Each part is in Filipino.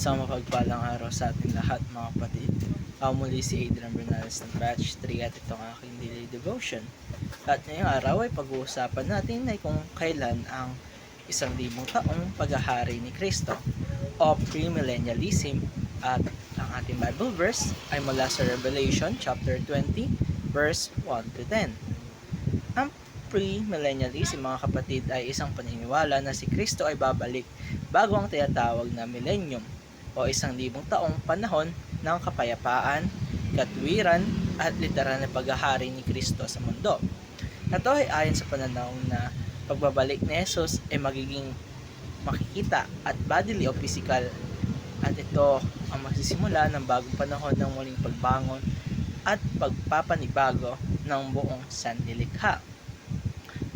Isang mapagpalang araw sa ating lahat mga kapatid. Ako muli si Adrian Bernales ng Batch 3 at itong aking daily devotion. At ngayong araw ay pag-uusapan natin ay kung kailan ang 1,000 taong paghahari ni Kristo o premillennialism. At ang ating Bible verse ay mula sa Revelation chapter 20 verse 1 to 10. Ang premillennialism mga kapatid ay isang paniniwala na si Kristo ay babalik bago ang tinatawag na millennium o 1,000 taong panahon ng kapayapaan, katwiran at literal na paghahari ni Kristo sa mundo. Ito ay ayon sa pananaw na pagbabalik ni Jesus ay magiging makikita at bodily o physical, at ito ang magsisimula ng bagong panahon ng muling pagbangon at pagpapanibago ng buong sanlilikha.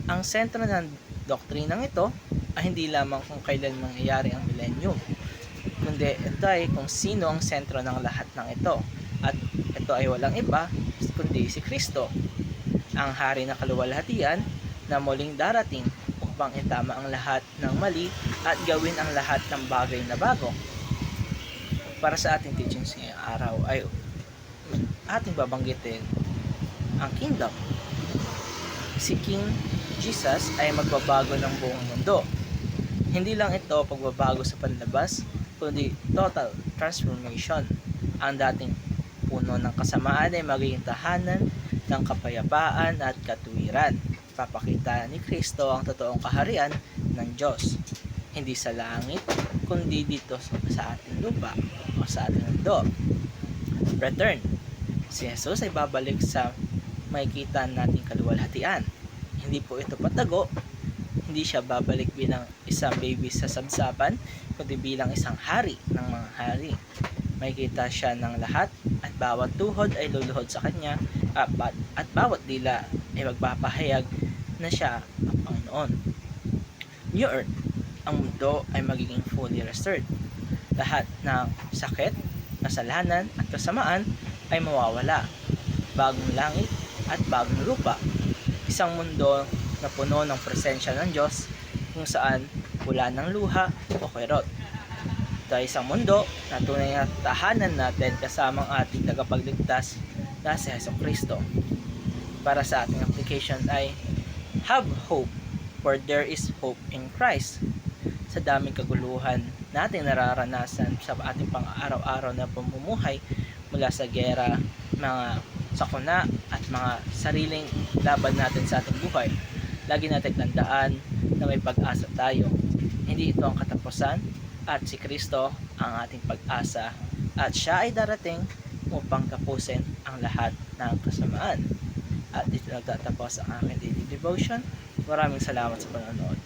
Ang sentro ng doktrinang ito ay hindi lamang kung kailan mangyayari ang millennium, kundi ito ay kung sino ang sentro ng lahat ng ito. At ito ay walang iba kundi si Kristo, ang hari ng kaluwalhatian na muling darating upang itama ang lahat ng mali at gawin ang lahat ng bagay na bago. Para sa ating teachings ngayong araw ay ating babanggitin ang kingdom. Si King Jesus ay magbabago ng buong mundo. Hindi lang ito pagbabago sa panlabas, kundi total transformation. Ang dating puno ng kasamaan ay magiging tahanan ng kapayapaan at katwiran. Papakita ni Kristo ang totoong kaharian ng Diyos, hindi sa langit, kundi dito sa ating lupa o sa ating mundo. Return. Si Jesus ay babalik sa makikita nating kaluwalhatian. Hindi po ito patago. Hindi siya babalik bilang isang baby sa sabsapan, kundi bilang isang hari ng mga hari. Makikita siya ng lahat at bawat tuhod ay luluhod sa kanya at bawat dila ay magpapahayag na siya ang Panginoon. New Earth. Ang mundo ay magiging fully restored. Lahat ng sakit, kasalanan at kasamaan ay mawawala. Bagong langit at bagong lupa. Isang mundo na puno ng presensya ng Diyos kung saan wala ng luha o kirot. Ito ay isang mundo na tunay na tahanan natin kasamang ating tagapagligtas na si Jesucristo. Para sa ating application ay have hope, for there is hope in Christ. Sa daming kaguluhan natin nararanasan sa ating pang-araw-araw na pamumuhay, mula sa gera, mga sakuna at mga sariling laban natin sa ating buhay, lagi natin tandaan na may pag-asa tayo. Hindi ito ang katapusan at si Kristo ang ating pag-asa at siya ay darating upang tapusin ang lahat ng kasamaan. At dito nagtatapos ang aking daily devotion. Maraming salamat sa panonood.